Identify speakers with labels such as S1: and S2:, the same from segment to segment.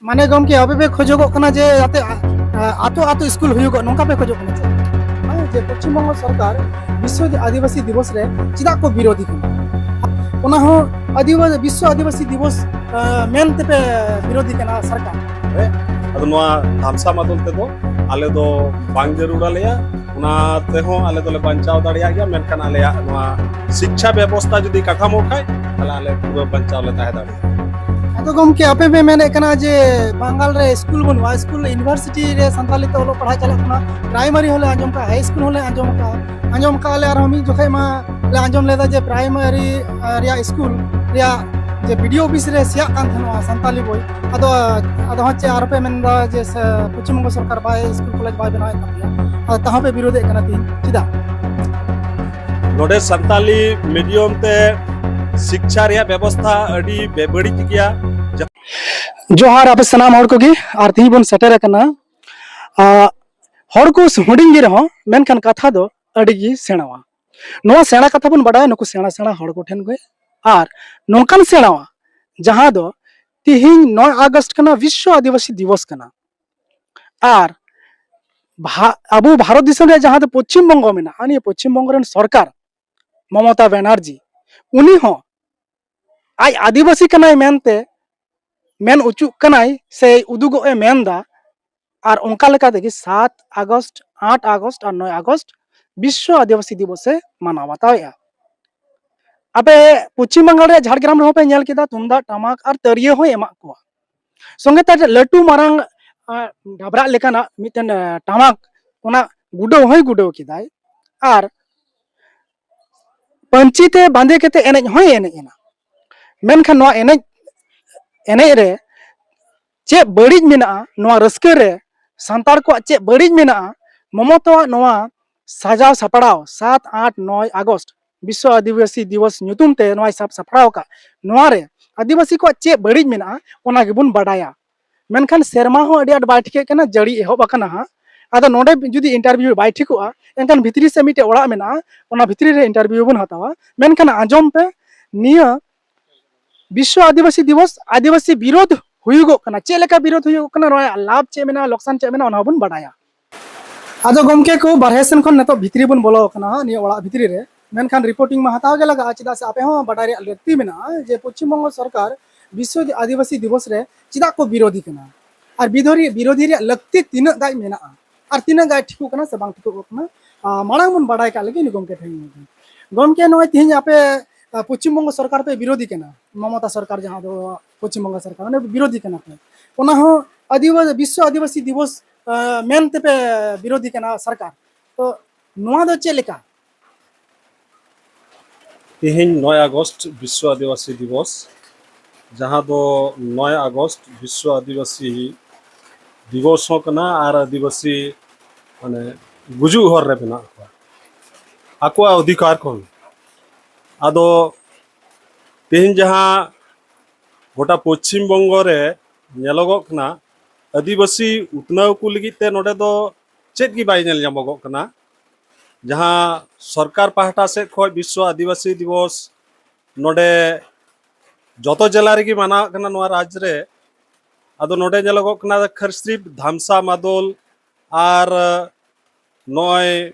S1: माने गमके अबे पे खोजोगो कना जे जाते आतो आतो स्कूल हुयुगो नोंका पे खोजोग कना जे पश्चिम बंग सरकार विश्व आदिवासी दिवस रे चिदा को विरोधी कना ओना हो आदिवासी विश्व आदिवासी दिवस मेन ते पे विरोधी कना सरकार
S2: अदो नोआ धामसा मादल ते दो आले दो बांग जरूर आलेया उना ते हो आले दोले बंचाव दाड़िया गया मेनखान आलेया नोआ शिक्षा व्यवस्था जदी काठामो खाय आले आले पूरा बंचाव ले ताहे दाड़िया
S1: तो गमके आपे पे मेने कना जे बंगाल रे स्कूल बनवा स्कूल यूनिवर्सिटी रे संताली ते ओलो पढ़ाई चलत कना प्राइमरी होले आंजम का हाई स्कूल होले आंजम का आले आरो मी जोखे मा ले आंजम लेदा जे प्राइमरी रिया स्कूल रिया जे वीडियो ऑफिस रे सिया कान थनवा संताली बोय अदो अदो हचे आरो पे मेनदा जे पश्चिम बंग सरकार बाय स्कूल कॉलेज बाय बनाय तपिया तहा पे विरोध कना ती चिदा
S2: नोडे संताली मीडियम ते शिक्षा रिया व्यवस्था अडी बेबड़ी गया
S1: जोहार आप सनाम हर कोगी और ती बन सेटर कना हर को हुडिंग गे रहो मेनखान कथा दो अडी गी सेणावा नोआ सेणा कथा बन बडाय नुको सेणा सेणा हर को ठेन गए और नोंकान सेणावा जहां दो तिहिन 9 अगस्त कना विश्व आदिवासी दिवस कना और अबो भारत दिसम रे जहां दो पश्चिम बंग मेना अनि पश्चिम बंग रन सरकार ममता बनर्जी उनी हो आई आदिवासी कनाय मेनते मेन उचुक कनाय से उदुगो ए मेनदा और उनका लेका देखि 7 अगस्त 8 अगस्त और 9 अगस्त विश्व आदिवासी दिवस से मनावा ताया अबे पश्चिम बंगाल रे झारग्राम रे पे नेल केदा तुंदा टमाक और तरिया हो एमा को संगे ता लटू मारंग डबरा लेकाना मिटन टमाक ओना गुडो होय गुडो केदाय और पंची ते बांधे केते एनेज होय एनेज एना मेनखान नो एनेज एनेज रे चे बड़िज मेना नोआ रस्के रे सांतार को चे बड़िज मेना ममता नोआ सजाव सपड़ाव 7 8 9 अगस्त विश्व आदिवासी दिवस नुतुम ते नोआ सब सपड़ाव का नोआ रे आदिवासी को चे बड़िज मेना ओना गेबुन बडाया मेनखान सेरमा हो अडी अड बाय ठिके कना जड़ी एहो बकना हा आदा नोडे जुदी इंटरव्यू बाय ठिकुआ एनखान भितरी से मिटे ओड़ा मेना ओना भितरी रे इंटरव्यू बुन हतावा मेनखान आजम पे निया विश्व आदिवासी दिवस आदिवासी विरोध हुयुगो कना चेलेका विरोध हुयुगो कना रोया लाभ चे मेना लोकसान चे मेना ओना बुन बडाया आदो गमके को बारहे सेन खन नतो भितरी बुन बोलो कना नि ओड़ा भितरी रे मेनखान रिपोर्टिंग में हताव गे लगा चिदा से आपे हो बडारे लगती मेना जे पश्चिम बंग सरकार विश्व आदिवासी दिवस रे चिदा को विरोधी कना और विरोधी रे लगती तीन गाय मेना और तीन गाय ठिकु कना से बांग ठिकु कना मांग बुन बडाय का लगे नि गमके ठें गमके नय तिहिन आपे पश्चिम बंग सरकार पे विरोधी कना ममता सरकार जहां दो पश्चिम बंग सरकार ने विरोधी कना पे ओना हो आदिवासी विश्व आदिवासी दिवस मेन ते पे विरोधी कना सरकार तो नोआ दो चेलेका
S2: तिहिन 9 अगस्त विश्व आदिवासी दिवस जहां दो 9 अगस्त विश्व आदिवासी दिवस हो कना और आदिवासी माने गुजु हर रे बना आको अधिकार कोन आदो तिहिन जहां गोटा पश्चिम बंग रे नेलोगो कना आदिवासी उतनाव को लगी ते नोडे दो चेत की बाय नेल जामोगो कना जहां सरकार पाहटा से खो विश्व आदिवासी दिवस नोडे जतो जिला रे की माना कना नोआ राज्य रे आदो नोडे नेलोगो कना खरसिप धामसा मादोल और नय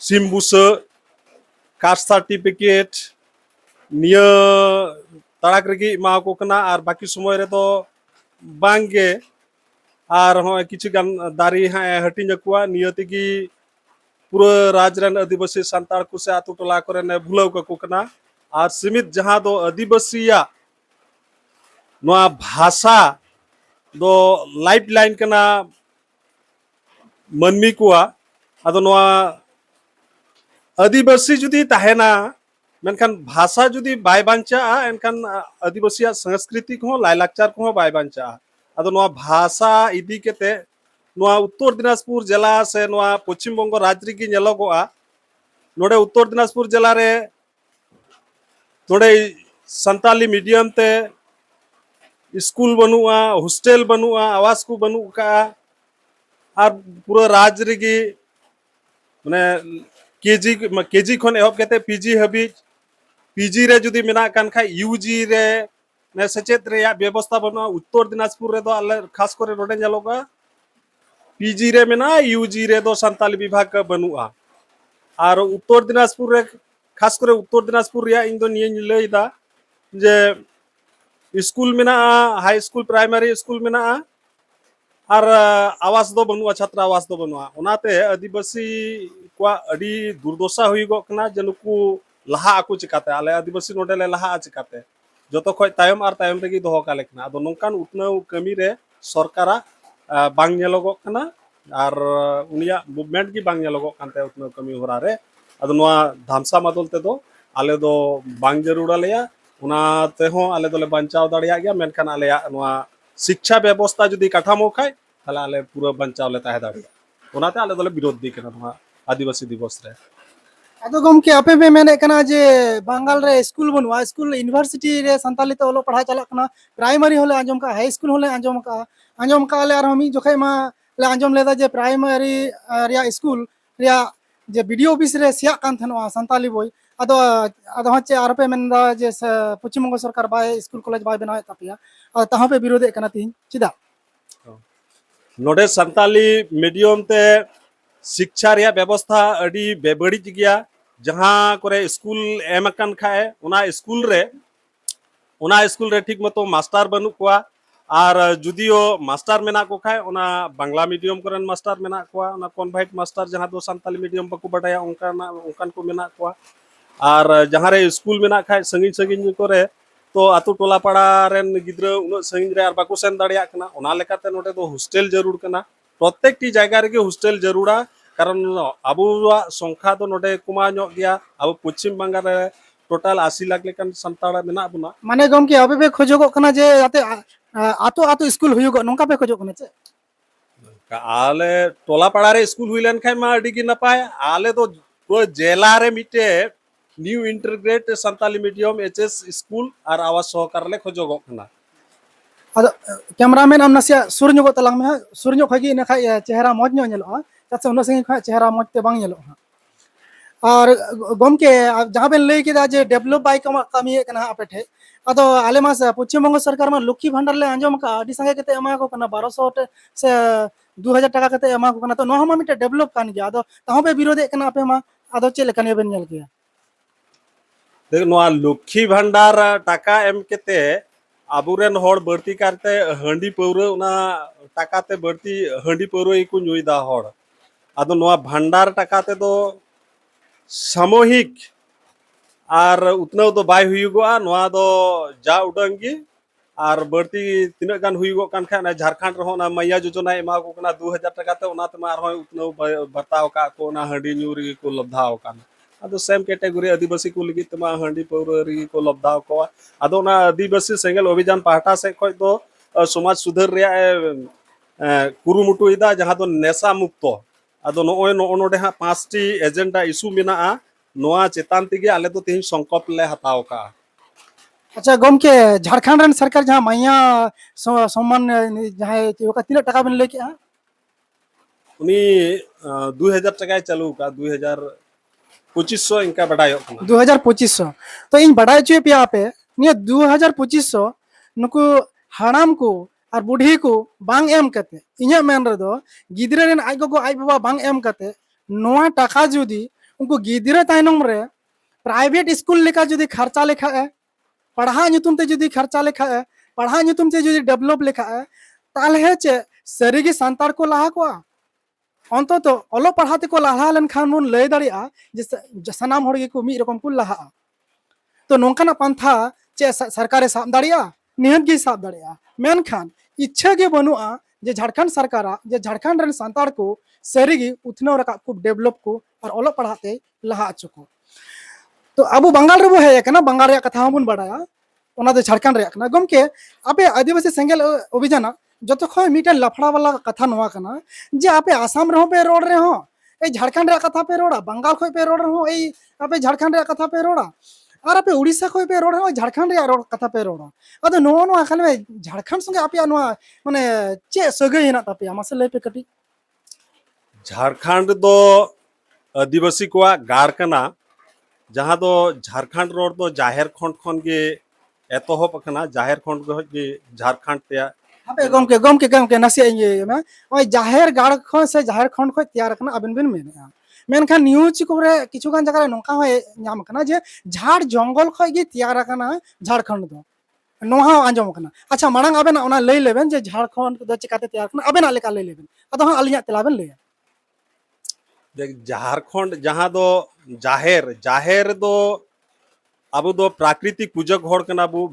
S2: सिमबुस कास्ट सर्टिफिकेट निया तड़ाक रेगी मा को कना और बाकी समय रे तो बांगे और हो किछु गान दारी हा हटिन जकुआ नियति की पूरा राज्य आदिवासी सांतार को से आतु टोला करे ने भुलाव को कना और सीमित जहां दो आदिवासीया नोआ भाषा दो लाइफ लाइन कना मनमी कुआ आदो नोआ आदिवासी जुदी ताहेना मेनखान भाषा जुदी बाय बांचा एनखान आदिवासी संस्कृति को लाइलाकचार को बाय बांचा आदो नोआ भाषा इदी केते नोआ उत्तर दिनाजपुर जिला से नोआ पश्चिम बंग राज्य की नेलोगोआ नोडे उत्तर दिनाजपुर जिला रे नोडे संताली मीडियम ते स्कूल बनुआ हॉस्टल बनुआ आवास को बनु का और पूरा राज्य रेगी माने केजी खन एहब केते पीजी हबी पीजी रे जुदी मेना कान खा यूजी रे ने सेचेद रेया व्यवस्था बनुआ उत्तर दिनाजपुर रे दो आले खास करे नोडे नेलोगा पीजी रे मेना यूजी रे दो संताली विभाग का बनुआ और उत्तर दिनाजपुर रे खास करे उत्तर दिनाजपुर रिया इन दो निये लैदा जे स्कूल मेना हाई स्कूल प्राइमरी स्कूल मेना और आवास दो बनुआ छात्र आवास दो बनुआ ओनाते आदिवासी को अड़ी दुर्दशा हुई गो कना जनुकु लहा आकु चिकाते आले आदिवासी नोडे ले लहा चिकाते जतो खय तायम आर तायम रेगी दोहो काले कना आदो नोंकान उतनाव कमी रे सरकारा बांग नेलोगो कना और उनिया मूवमेंट की बांग नेलोगो कानते उतनाव कमी होरा रे आदो नोआ धामसा मादल ते दो आले दो बांग जरूर आलेया उना ते हो आले दोले बंचाव दाड़िया गया मेनखान आलेया नोआ शिक्षा व्यवस्था जुदी काठामो खाय ताले आले पूरा बंचाव ले ताहे दाड़िया ओनाते आले दोले विरोध दी कना नोआ आदिवासी दिवस रे
S1: अदो गमके आपे पे मेने कना जे बंगाल रे स्कूल बनवा स्कूल यूनिवर्सिटी रे संताली ते ओलो पढ़ा चला कना प्राइमरी होले आंजम का हाई स्कूल होले आंजम का ले आर हमी जोखे मा ले आंजम लेदा जे प्राइमरी रिया स्कूल रिया जे वीडियो ऑफिस रे सिया कान थनवा संताली बोय अदो अदो हचे आर पे मेनदा जे पश्चिम बंग सरकार बाय स्कूल कॉलेज बाय बनावे तापिया और तहा पे विरोध कना तीन चिदा
S2: नोडे संताली मीडियम ते शिक्षा रिया व्यवस्था अड़ी बेबड़ी गया जहां करे स्कूल एमकन खाए उना स्कूल रे ठीक मतो मास्टर बनु कोआ और जुदियो मास्टर मेना को खाए उना बांग्ला मीडियम करन मास्टर मेना कोआ उना कन्वर्ट मास्टर जहां दो संताली मीडियम बको बडाया उनकान को मेना कोआ और जहां रे स्कूल मेना खाए संगिन संगिन करे तो आतु टोला पाड़ा रेन गिद्रा उन संगिन रे आर बाको सेन दाड़िया कना उना लेकाते नोटे दो हॉस्टल जरूर कना प्रत्येक टी जायगा रे हॉस्टल जरूरा कारण अब संख्या तो नोटे कुमा ᱧᱚᱜ गया अब पश्चिम बंगाल रे टोटल 80 लाख लेकन संताड़ मेना बुना
S1: माने गमके अबे पे खोजोगो कना जे आते आतो आतो स्कूल हुयुगो नोंका पे खोजोग कना चे
S2: आले टोला पाड़ा रे स्कूल हुई लेन खाय मा अडी की नपाय आले तो पूरा जेला रे मिटे new integrate Santali medium HS school और आवास सहकार ले खोजोगो कना
S1: अदो कैमरामैन हम नसिया सुरညोगो तलांग में सुरညो खगी ने खाय चेहरा मौज ᱧᱚᱜ ᱧᱮᱞᱚᱜᱼᱟ तासे उन संगे खाय चेहरा मौज ते बांग ᱧᱮᱞᱚᱜᱼᱟ और गमके जहां बेन लई केदा जे डेवलप बाय कमी कना आपे ठे अदो आले मास पश्चिम बंग सरकार मा लक्ष्मी भंडार ले आंजम का अडी संगे केते एमा को कना 1200 से 2000 टाका केते एमा को कना तो नो हम मिटे डेवलप कान गया अदो ताहो पे विरोध कना आपे मा अदो चे लेकन बेन नेल गया
S2: देख नोआ लक्ष्मी भंडार टाका एम केते आबुरेन होड़ बढ़ती करते हंडी पौर उना टाका ते बढ़ती हंडी पौर को नुईदा होड़ आदो नोआ भंडार टाका ते दो सामूहिक और उतना तो बाय हुयुगोआ नोआ दो जा उडंगी और बढ़ती तिना गान हुयुगो कान खा झारखंड रहो ना मैया योजना एमा को कना 2000 टाका ते ओना ते मार उतना बताओ का को ना हंडी न्यूरी को लब्धाओ कान अदो सेम कैटेगरी आदिवासी को लगी तमा हंडी पौरी को लब्धाओ को अदो ना आदिवासी सेंगल अभियान पाहटा से खय दो समाज सुधार रिया कुरुमुटु इदा जहां दो नेशा मुक्त अदो नोय नोडे हा 5टी एजेंडा इशू मेना नोआ चेतान तिगे आले तो तेही संकल्प ले हताओ का
S1: अच्छा गमके झारखंड रन सरकार जहां मैया सम्मान जहां ओका तीन टाका बेन लेके
S2: उनी 2000 टाका चालू का 2500 इनका बढ़ायो
S1: 2500 तो इन बढ़ाई चे पिया पे निया 2500 नुकु हाड़ाम को और बुढ़ी को बांग एम कते इnya मेन रे दो गिदरे रेन आई गो आई बाबा बांग एम कते नोआ टाका जुदी उनको गिदरे ताइनम रे प्राइवेट स्कूल लेका जुदी खर्चा लेखा है पढ़ा ᱧᱩᱛᱩᱢ ते जुदी खर्चा लेखा है पढ़ा ᱧᱩᱛᱩᱢ ते जुदी डेवलप लेखा है ताले चे सरीगी संतार को लाहा को अंत तो ओलो पढ़ाते को लाहा लेन खान मन लय दाड़िया जे सनाम होड़ को मी रकम को लाहा तो नोंकाना पंथा चे सरकारे साब दाड़िया निहत गी साब दाड़िया मेन खान इच्छा गे बनुआ जे झारखंड सरकारा जे झारखंड रन संतार को सरीगी उथनो रका को डेवलप को और ओलो पढ़ाते लाहा चुको तो अब बंगाल रे है कना बंगाल रे कथा हमन बडाया ओना दे झारखंड रे कना गमके आपे आदिवासी सेंगल अभियान जतो खय मीटे लफड़ा वाला कथा नवा कना जे आपे आसाम रहो पे रोड रे हो ए झारखंड रे कथा पे रोड़ा बंगाल खय पे रोड हो ए आपे झारखंड रे कथा पे रोड़ा और आपे उड़ीसा खय पे रोड हो झारखंड रे रोड कथा पे रोड़ा अदो नो नो खान में झारखंड संगे आपे नवा माने चे सगै हिना तापे मासे ले पे कटी
S2: झारखंड दो आदिवासी को गार कना जहां दो झारखंड रोड दो जाहेर खंड खन गे एतोहब अकना जाहेर खंड के झारखंड ते
S1: हापे गमके गमके गमके नसे ये में ओय जाहेर गाड़ खो से जाहेर खंड खो तैयार करना अबन बिन मेना मेनखान न्यूज कोरे किछुगान जगह नोका होय नाम करना जे झाड़ जंगल खो गे तैयार करना झारखंड दो नोहा आंजम करना अच्छा मांग अबन ओना लई लेबन जे झारखंड दो चिकाते तैयार करना अबन लेका लई लेबन अदो अलिया तेलाबन ले
S2: देख झारखंड जहाँ दो जाहेर जाहेर दो अब दो प्राकृतिक पूजक होड़ कना बु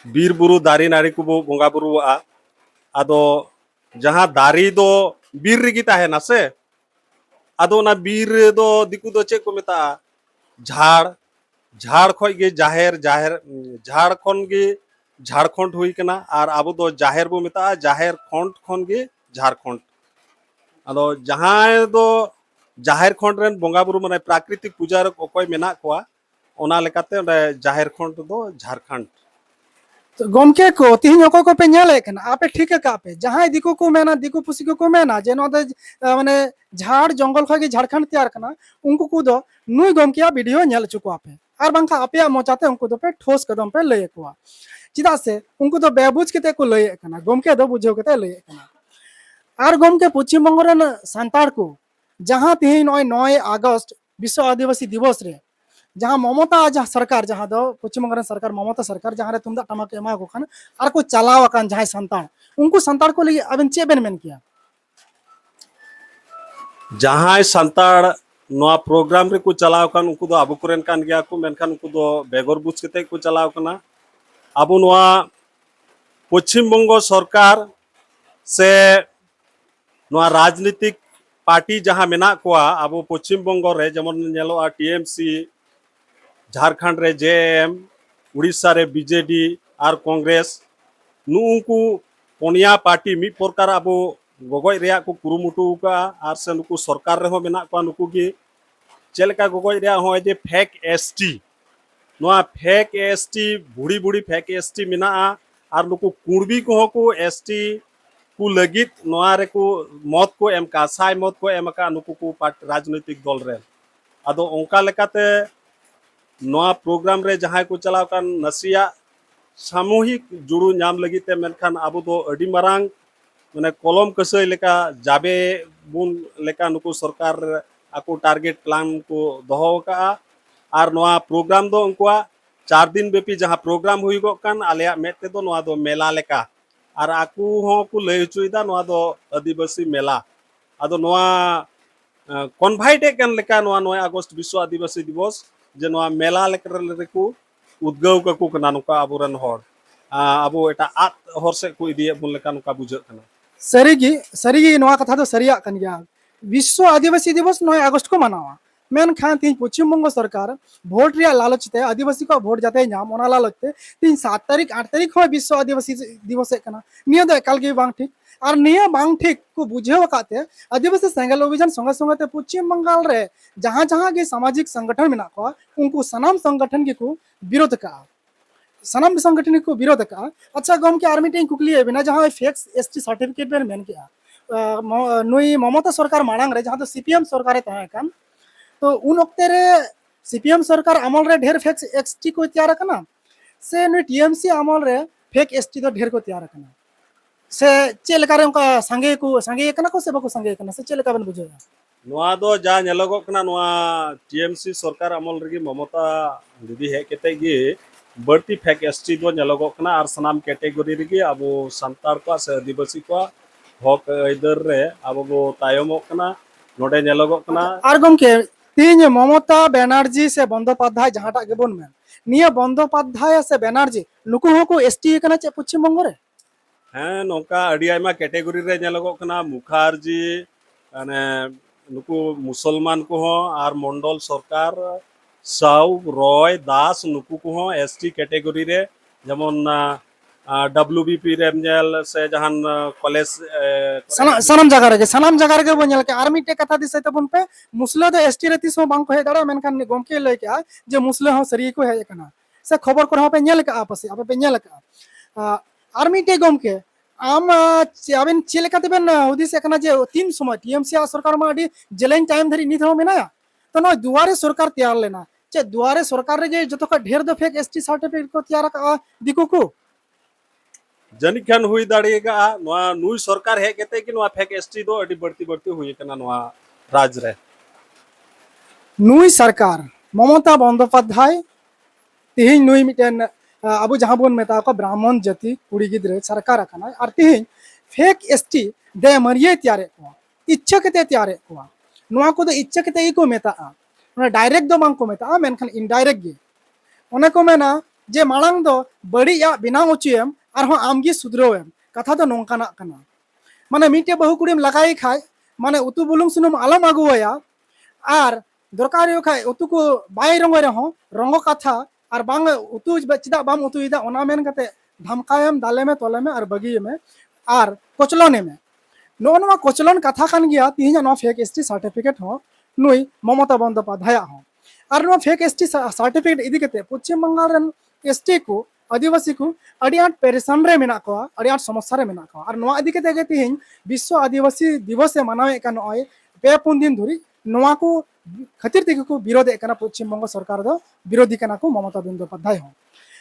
S2: बीर बुरु दारी नारी को बो बोंगा बुरुआ आदो जहाँ दारी दो बीर रिगी ताहेना से आदो ना बीर दो दिकु दो चे को मेता झाड़ झाड़ खोज गे जाहेर जाहेर झाड़ खन गे झारखंड हुई कना और अब दो जाहेर बो मेता जाहेर खंड खन गे झारखंड आदो जहाँ दो जाहेर खंड रेन बोंगा बुरु माने प्राकृतिक पूजा रे अकय मेना कोआ ओना लेकाते ओंडे जाहेर खंड दो झारखंड
S1: तो गमके को तीन अको को पे नेले कना आपे ठीक का पे जहां दिको को मेना दिको पुसी को मेना जे नो माने झाड़ जंगल खगे झारखंड तैयार कना उनको को दो नुई गमकिया वीडियो नेल चुको आपे आर बांका आपे मोचाते उनको दो पे ठोस कदम पे लय को चिदा से उनको दो बेबुज केते को लय कना गमके दो बुझो केते लय कना आर गमके पश्चिम बंग रेन सांतार को जहां तीन 9 अगस्त विश्व आदिवासी दिवस रे जहाँ ममता जहाँ सरकार जहाँ दो पश्चिम बंग सरकार ममता सरकार जहाँ रे तुमदा टमाक एमा को खान आर को चलाव अकान जहाँ संतान उनको संतान को लिए अबन चे बेन मेन किया
S2: जहाँ संताड़ नोआ प्रोग्राम रे को चलाव कान उनको दो आबो कुरेन कान गया को मेनखान उनको दो बेगर बुझ केते को चलाव कना आबो नोआ पश्चिम बंग सरकार से नोआ राजनीतिक पार्टी जहाँ मेना कोआ आबो पश्चिम बंग रे जेमन नेलो टीएमसी झारखंड रे जेएम उड़ीसा रे बीजेडी और कांग्रेस नुकु पोनिया पार्टी मी प्रकार अब गगोय रेया को कुरुमुटु का और से नुकु सरकार रे हो मेना को नुकु गे चेलका गगोय रेया हो जे फेक एसटी नोआ फेक एसटी बुढ़ी बुढ़ी फेक एसटी मेना और नुकु कुड़बी को एसटी को लगित नोआ रे को मत को एम का साय मत को एम का नुकु को राजनीतिक दल रे आदो ओंका लेकाते नोआ प्रोग्राम रे जहाँ को चलाव कान नसिया सामूहिक जुड़ू नाम लगिते मेनखान अब दो अडी मारांग माने कलम कसय लेका जाबे बुन लेका नुकु सरकार आको टारगेट प्लान को दोहो का और नोआ प्रोग्राम दो उनकुआ 4 दिन बेपी जहाँ प्रोग्राम हुई गो कान आलिया मेते दो नोआ दो मेला लेका और आकु हो को लय चुइदा नोआ दो आदिवासी मेला आदो नोआ कन्भाइट कान लेका नोआ 9 अगस्त विश्व आदिवासी दिवस जे नोआ मेला लेकर को उद्गव का कना नुका अबोरन होड़ अबो एटा आत होर से को इदिए बुन लेका नुका बुझ कना
S1: सरीगी नोआ कथा दो सरिया कन गया विश्व आदिवासी दिवस 9 अगस्त को मनावा मेन खान तीन पश्चिम बंग सरकार वोट रिया लालच ते आदिवासी को वोट जाते नाम ओना लालच ते 7 तारीख 8 तारीख हो विश्व आदिवासी दिवस कना निया दो एकाल के बांग ठीक और निया बांग ठीक को बुझेव काते आदिवासी सेंगल अभियान संगे संगे ते पश्चिम बंगाल रे जहां जहां के सामाजिक संगठन मेना को उनको सनाम संगठन के को विरोध का सनाम संगठन को विरोध का अच्छा गम के आर्मी टें कुकली बिना जहां फेक्स एसटी सर्टिफिकेट में मेन किया नुई ममता सरकार मांग रे जहां तो सीपीएम सरकार तहे कान तो उन वक्ते रे सीपीएम सरकार अमल रे ढेर फेक्स एसटी को तैयार करना से नुई टीएमसी अमल रे फेक एसटी तो ढेर को तैयार करना से चेलका रे उनका संगे कना को से बको संगे कना से चेलका बन बुझे
S2: नोआ दो जा नेलोगो कना नोआ टीएमसी सरकार अमल रगी ममता दीदी है केते गे बढ़ती फेक एसटी दो नेलोगो कना और सनाम कैटेगरी रगी अब संतार को से आदिवासी को हक इधर रे अब गो तायमो कना नोडे नेलोगो कना
S1: और गमके तीन ममता बनर्जी से बंदोपाध्याय जहाटा गेबोन में निया बंदोपाध्याय से बनर्जी नुकु हो को एसटी कना चे पश्चिम बंग रे
S2: हाँ नौका अड़ी आयमा कैटेगरी रे नेलोगो कना मुखार्जी अने नुकु मुसलमान को हो और मंडल सरकार साउ रॉय दास नुकु को हो एसटी कैटेगरी रे जेमन डब्ल्यूबीपी रे नेल से जहान कॉलेज
S1: सनम जगह रे बोल के आर्मी टे कथा दिसे तबन पे मुसले दो एसटी रे तिसो बांग को हे दाड़ा मेनखान गमके लय के जे मुसले हो सरी को हे कना से खबर को पे नेल का आपसे आप पे नेल का आर्मी टे गमके आम आबेन चेलेका तेबेन हुदिस एकना जे तीन समय टीएमसी सरकार मा अडी जेलेन टाइम धरी निथ हो मेना तो न दुआरे सरकार तैयार लेना चे दुआरे सरकार रे जो का ढेर दो फेक एसटी सर्टिफिकेट को तैयार का दिकु को
S2: जानिक खान हुई दाड़ेगा नवा नुई सरकार है कहते कि नवा फेक एसटी दो अड़ी बढ़ती बढ़ती हुई कना नवा राज रे
S1: नुई सरकार ममता बंदोपाध्याय तिहिन नुई मिटेन अब जहां बन मेता को ब्राह्मण जाति कुड़ी गिद्रे सरकार अकना और तिहिन फेक एसटी दे मरिये त्यारे को इच्छा कते त्यारे को नवा को दो इच्छा कते को मेता डायरेक्ट दो बांग को मेता मेनखान इनडायरेक्ट गे ओने को मेना जे मालांग दो बड़ी या बिना उचियम और हो आमगी सुधरोएम कथा तो नोंकाना कना माने मिटे बहु कुड़ीम लगाई खाय माने उतु बुलुंग सुनुम आलम आगुया और दरकार हो खाय उतु को बाय रंग रहो रंग कथा और बांग उतु चिदा बाम उतु इदा ओना मेन कते धमकायम दाले में तोले में और बगी में और कोचलोने में नो कोचलन कथा खान गया तिहिन नो फेक एसटी सर्टिफिकेट हो नुई ममता बंदोपाध्याय हो और नो फेक एसटी सर्टिफिकेट इदी कते पश्चिम बंगाल रन एसटी को आदिवासी को अड़ी आट पेरेशन रे मेना को अड़ी आट समस्या रे मेना को और नो इदी कते गे तिहिन विश्व आदिवासी दिवस से मनावे का नय पे पुन दिन धुरी नोआ को खातिर तेगे को विरोध एकना पश्चिम बंग सरकार दो विरोधी कना को ममता बंदोपाध्याय हो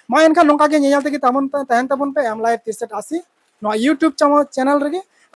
S1: मा एनका नोका के नेल तेगे तमन तहन तबन पे एम लाइव 6380 नो यूट्यूब चैनल रे